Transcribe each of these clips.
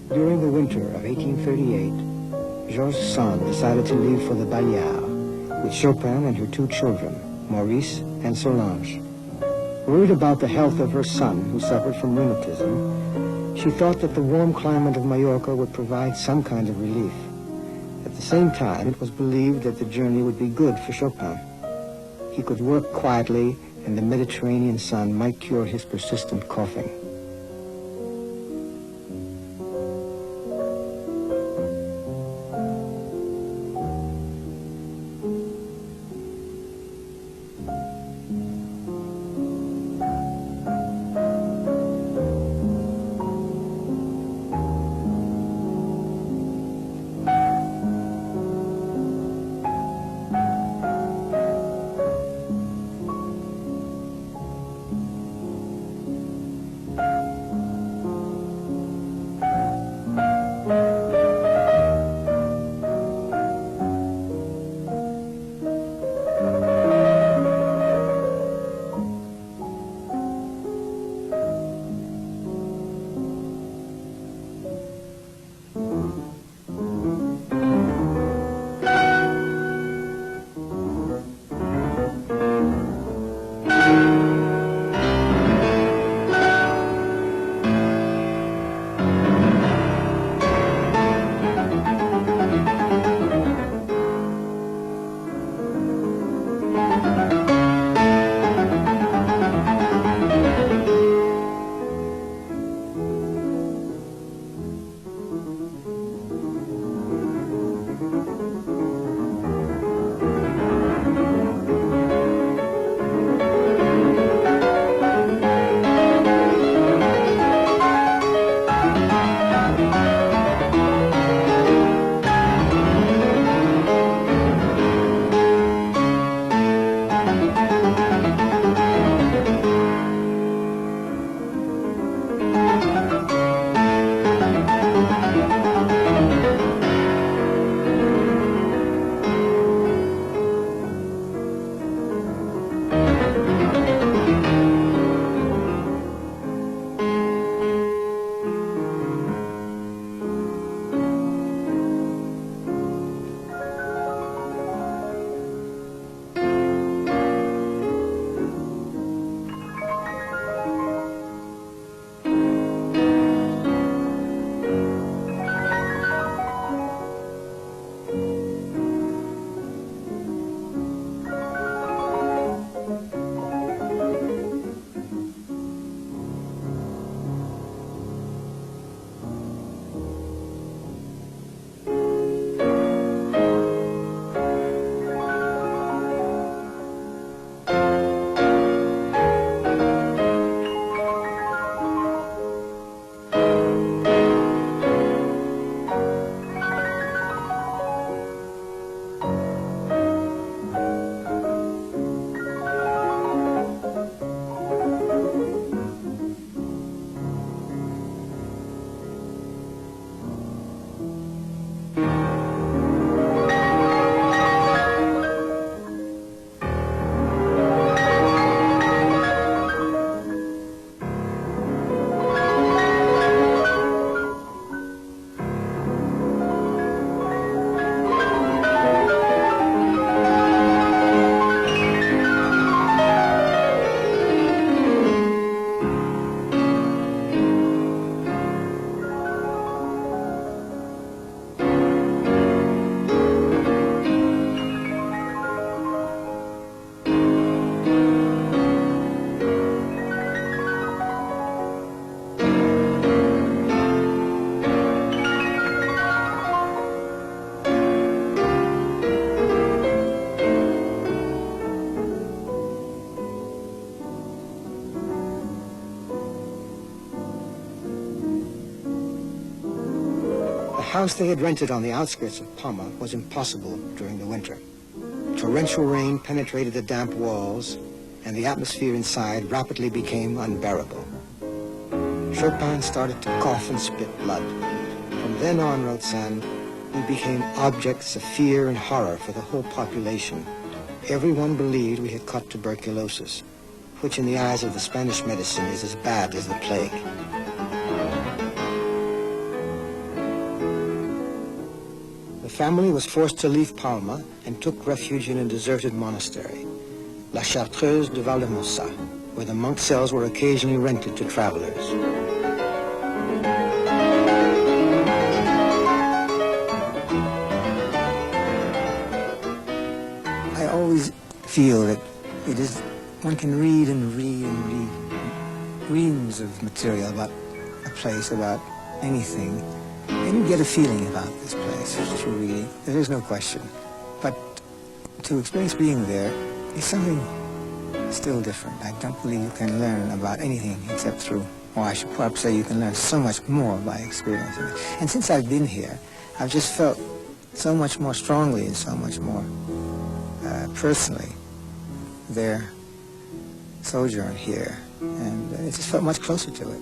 During the winter of 1838, Georges Sand decided to leave for the Baléares with Chopin and her two children, Maurice and Solange. Worried about the health of her son, who suffered from rheumatism, she thought that the warm climate of Mallorca would provide some kind of relief. At the same time, it was believed that the journey would be good for Chopin. He could work quietly, and the Mediterranean sun might cure his persistent coughing. The house they had rented on the outskirts of Palma was impossible during the winter. Torrential rain penetrated the damp walls, and the atmosphere inside rapidly became unbearable. Chopin started to cough and spit blood. From then on, wrote Sand, we became objects of fear and horror for the whole population. Everyone believed we had caught tuberculosis, which in the eyes of the Spanish medicine is as bad as the plague. family was forced to leave Palma and took refuge in a deserted monastery, La Chartreuse de Valdemosa, where the monk cells were occasionally rented to travelers. I always feel that it is, one can read and read and read reams of material about a place, about anything, and you get a feeling about this place through reading. There is no question. But to experience being there is something still different. I don't believe you can learn about anything except through, or I should perhaps say you can learn so much more by experiencing it. And since I've been here, I've just felt so much more strongly and so much more personally their sojourn here, and it just felt much closer to it.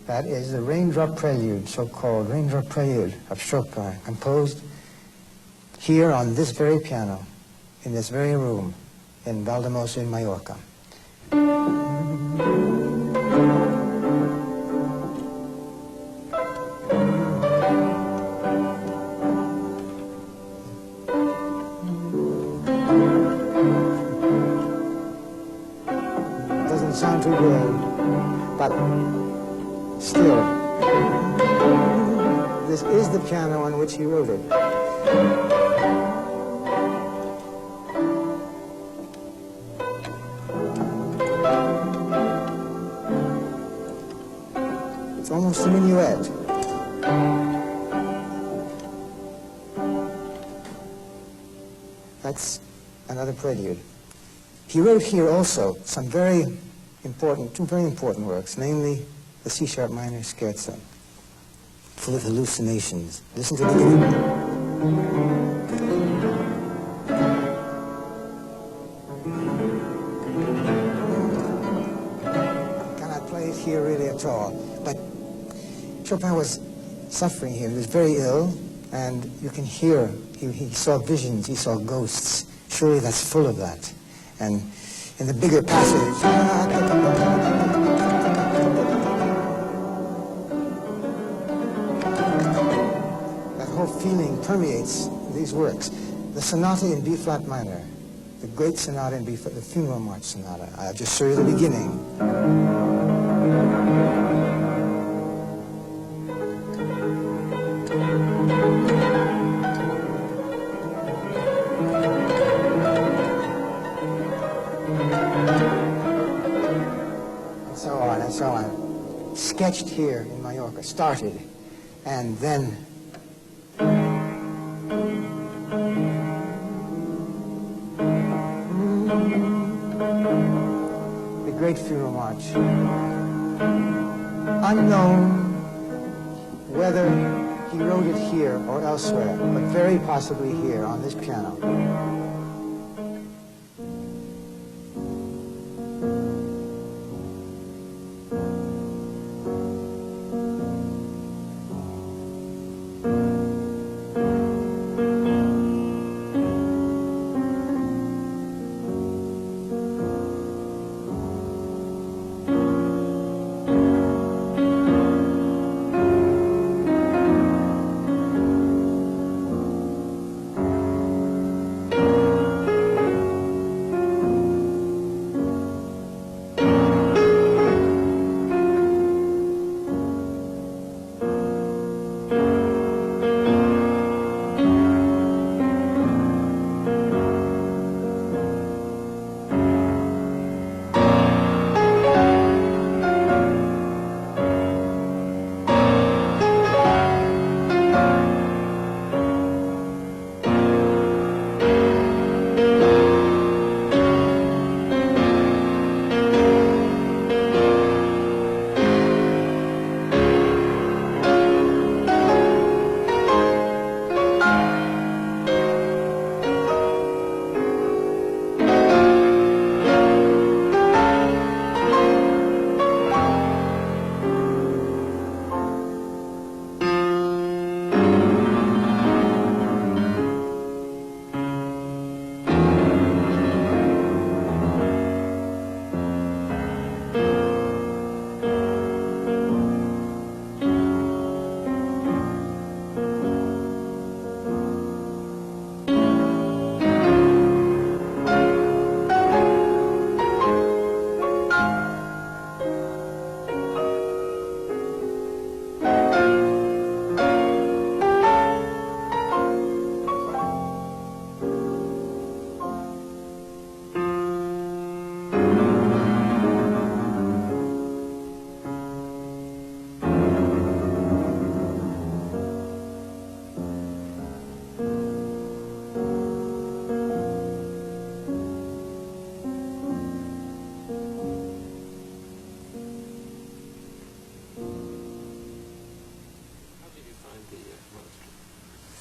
That is the Raindrop Prelude, so-called Raindrop Prelude of Chopin, composed here on this very piano, in this very room, in Valdemosa in Mallorca. Doesn't sound too good, but still, this is the piano on which he wrote it. It's almost a minuet. That's another prelude. He wrote here also some two very important works, namely the C-sharp minor scherzo, full of hallucinations. Listen to the beginning. Cannot play it here really at all. But Chopin was suffering here. He was very ill, and you can hear, he saw visions, he saw ghosts. Surely that's full of that. And in the bigger passage, feeling permeates these works. The sonata in B-flat minor, the great sonata in B-flat, the Funeral March Sonata. I'll just show you the beginning. And so on and so on. Sketched here in Mallorca, started, and then great Funeral March. Unknown whether he wrote it here or elsewhere, but very possibly here on this piano.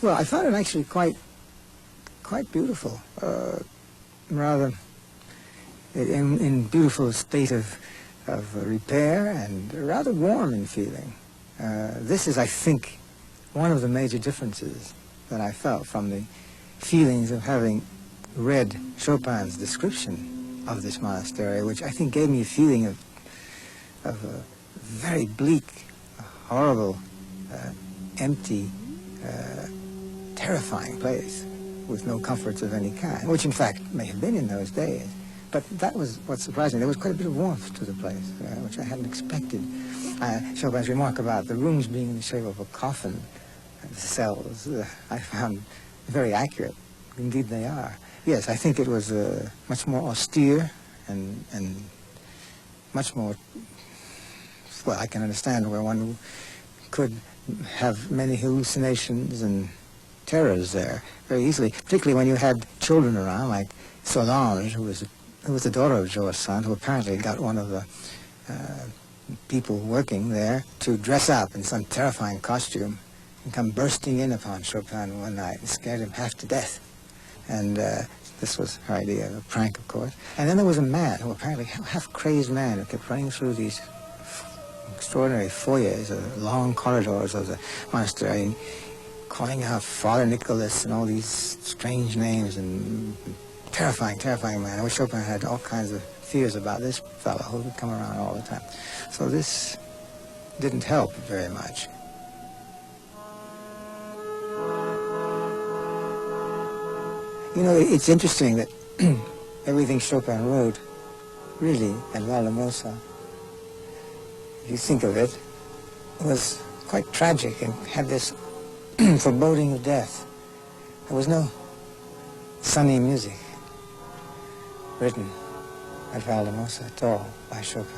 Well, I found it actually quite beautiful, rather in beautiful state of repair and rather warm in feeling. This is, I think, one of the major differences that I felt from the feelings of having read Chopin's description of this monastery, which I think gave me a feeling of a very bleak, horrible, empty, terrifying place with no comforts of any kind, which in fact may have been in those days. But that was what surprised me. There was quite a bit of warmth to the place, which I hadn't expected. Chopin's remark about the rooms being in the shape of a coffin, the cells, I found very accurate. Indeed they are. Yes, I think it was much more austere and much more, well, I can understand where one could have many hallucinations and terrors there very easily, particularly when you had children around, like Solange, who was the daughter of Georges Sand, who apparently got one of the people working there to dress up in some terrifying costume and come bursting in upon Chopin one night and scared him half to death. And this was her idea of a prank, of course. And then there was a man, who apparently half-crazed man, who kept running through these extraordinary foyers, long corridors of the monastery, and calling out Father Nicholas and all these strange names, and terrifying man. I wish Chopin had all kinds of fears about this fellow who would come around all the time. So this didn't help very much. You know, it's interesting that everything Chopin wrote, really, at Valdemosa, if you think of it, was quite tragic and had this foreboding of death. There was no sunny music written at Valdemosa at all by Chopin.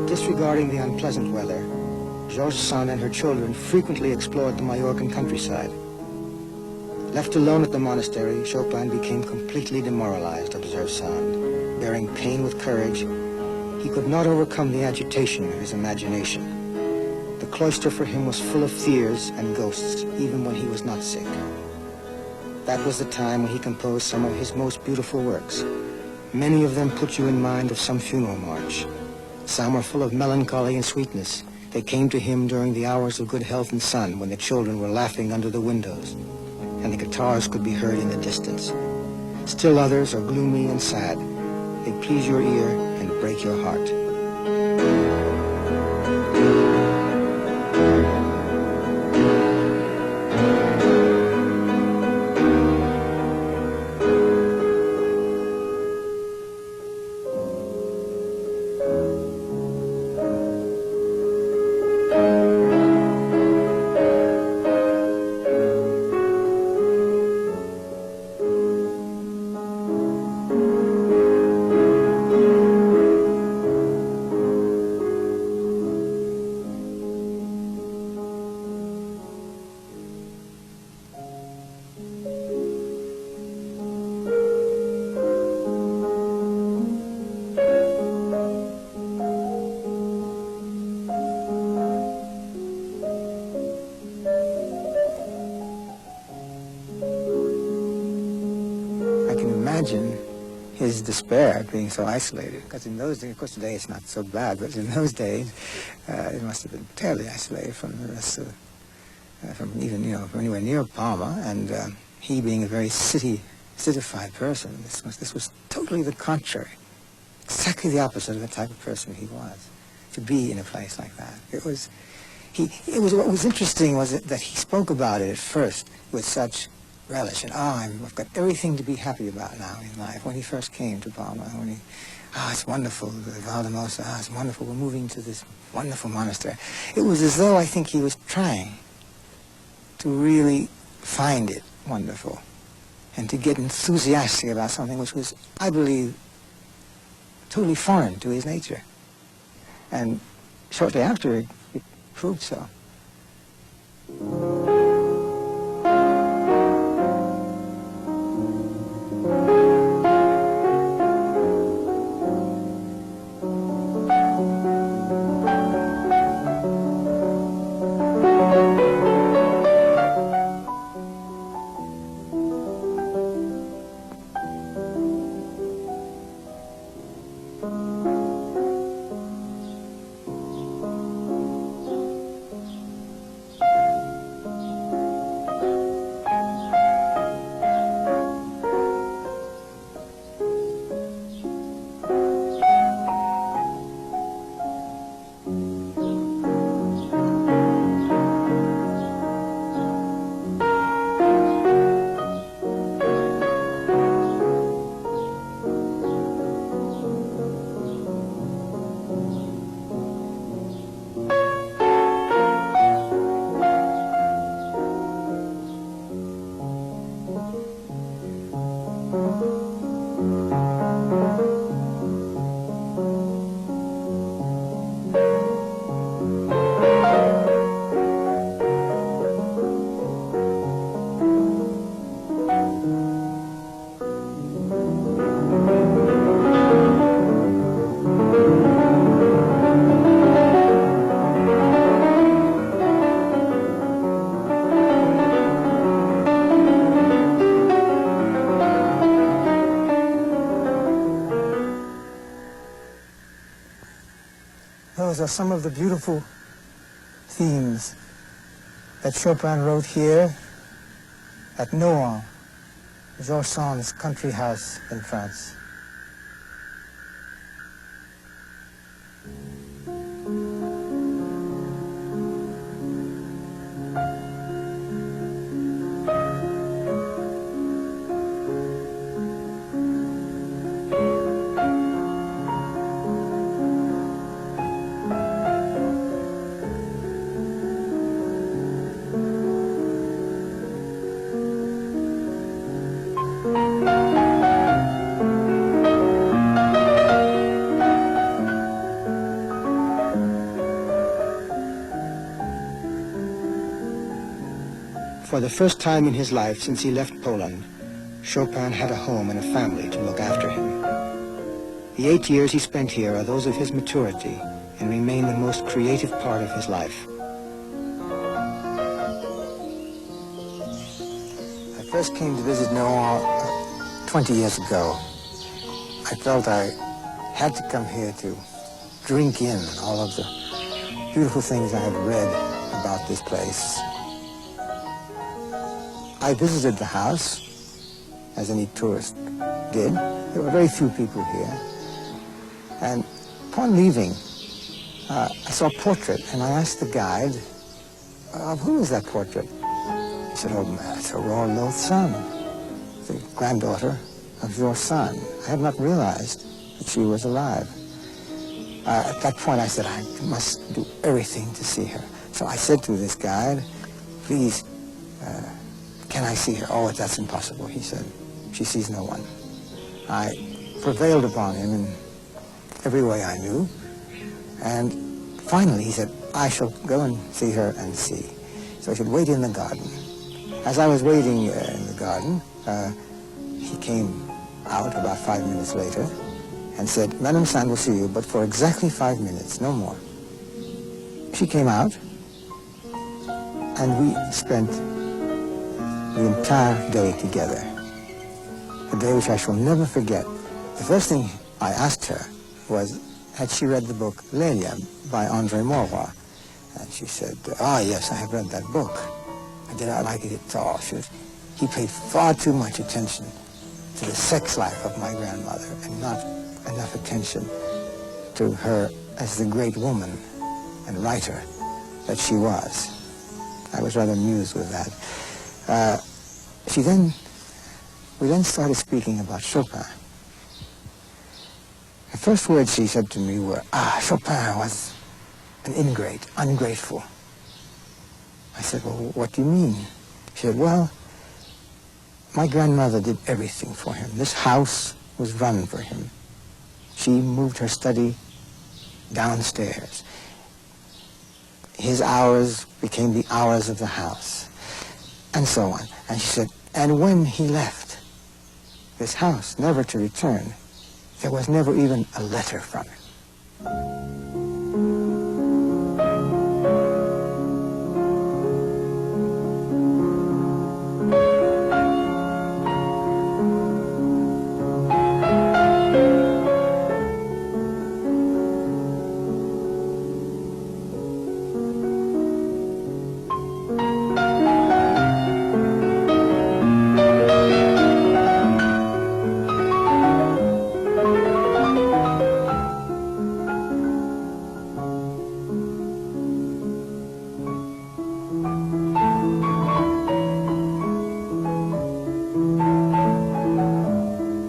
Disregarding the unpleasant weather, Georges Sand and her children frequently explored the Mallorcan countryside. Left alone at the monastery, Chopin became completely demoralized, observes Sand. Bearing pain with courage, he could not overcome the agitation of his imagination. The cloister for him was full of fears and ghosts, even when he was not sick. That was the time when he composed some of his most beautiful works. Many of them put you in mind of some funeral march. Some are full of melancholy and sweetness, They came to him during the hours of good health and sun when the children were laughing under the windows and the guitars could be heard in the distance. Still others are gloomy and sad. They please your ear and break your heart. Imagine his despair at being so isolated, because in those days, of course today it's not so bad, but in those days it must have been terribly isolated from the rest of, from even, from anywhere near Palma, and he being a very citified person, this was totally the contrary, exactly the opposite of the type of person he was, to be in a place like that. What was interesting was that he spoke about it at first with such relish, and I've got everything to be happy about now in life. When he first came to Palma, it's wonderful, Valdemosa, it's wonderful, we're moving to this wonderful monastery. It was as though I think he was trying to really find it wonderful and to get enthusiastic about something which was, I believe, totally foreign to his nature. And shortly after, it proved so. Those are some of the beautiful themes that Chopin wrote here at Nohant, Georges Sand's country house in France. For the first time in his life since he left Poland, Chopin had a home and a family to look after him. The 8 years he spent here are those of his maturity and remain the most creative part of his life. I first came to visit Nohant 20 years ago. I felt I had to come here to drink in all of the beautiful things I have read about this place. I visited the house, as any tourist did. There were very few people here. And upon leaving, I saw a portrait, and I asked the guide, of who is that portrait? He said, oh, it's a Royal son, the granddaughter of your son. I had not realized that she was alive. At that point, I said, I must do everything to see her. So I said to this guide, please, can I see her? Oh, that's impossible, he said. She sees no one. I prevailed upon him in every way I knew. And finally, he said, I shall go and see her and see. So I should wait in the garden. As I was waiting in the garden, he came out about 5 minutes later and said, Madame Sand will see you, but for exactly 5 minutes, no more. She came out, and we spent the entire day together. A day which I shall never forget. The first thing I asked her was, had she read the book Lélia by André Maurois? And she said, yes, I have read that book. I did not like it at all. He paid far too much attention to the sex life of my grandmother and not enough attention to her as the great woman and writer that she was. I was rather amused with that. We then started speaking about Chopin. The first words she said to me were, Chopin was an ingrate, ungrateful. I said, well, what do you mean? She said, well, my grandmother did everything for him. This house was run for him. She moved her study downstairs. His hours became the hours of the house, and so on. And she said, and when he left this house, never to return, there was never even a letter from him.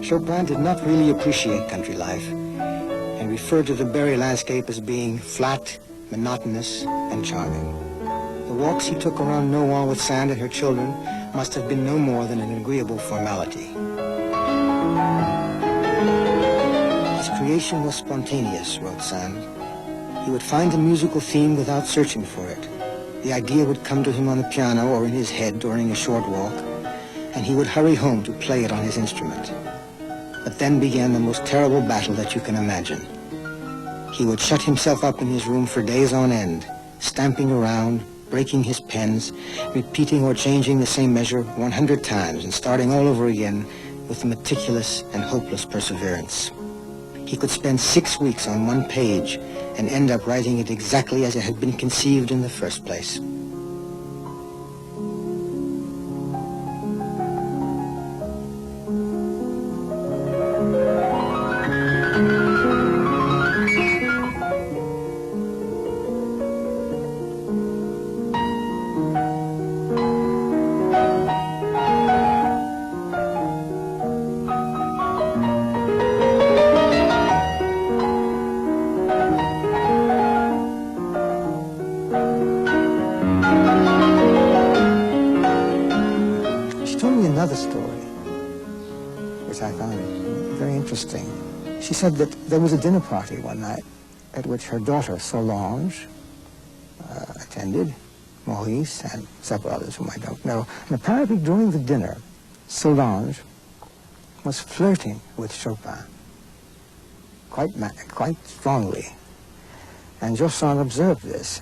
Chopin did not really appreciate country life and referred to the Berry landscape as being flat, monotonous, and charming. The walks he took around Nohant with Sand and her children must have been no more than an agreeable formality. His creation was spontaneous, wrote Sand. He would find a musical theme without searching for it. The idea would come to him on the piano or in his head during a short walk, and he would hurry home to play it on his instrument. But then began the most terrible battle that you can imagine. He would shut himself up in his room for days on end, stamping around, breaking his pens, repeating or changing the same measure 100 times and starting all over again with meticulous and hopeless perseverance. He could spend 6 weeks on one page and end up writing it exactly as it had been conceived in the first place. Another story, which I found very interesting. She said that there was a dinner party one night at which her daughter Solange attended, Maurice, and several others whom I don't know. And apparently during the dinner, Solange was flirting with Chopin quite strongly. And Jossan observed this.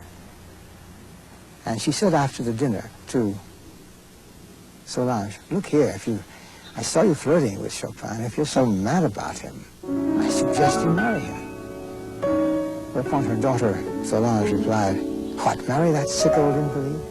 And she said after the dinner to Solange, look here, I saw you flirting with Chopin. If you're so mad about him, I suggest you marry him. Whereupon her daughter, Solange, replied, "What, marry that sick old invalid?"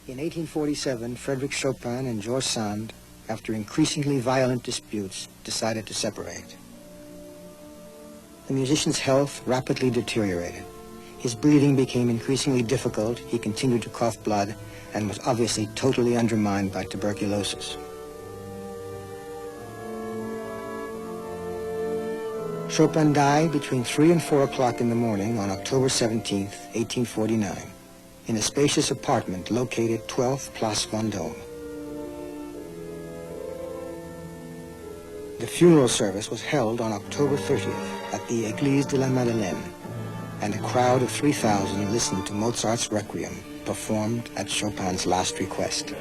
In 1847, Frédéric Chopin and George Sand, after increasingly violent disputes, decided to separate. The musician's health rapidly deteriorated. His breathing became increasingly difficult, he continued to cough blood, and was obviously totally undermined by tuberculosis. Chopin died between 3 and 4 o'clock in the morning on October 17, 1849. In a spacious apartment located 12th Place Vendôme. The funeral service was held on October 30th at the Église de la Madeleine, and a crowd of 3,000 listened to Mozart's Requiem, performed at Chopin's last request.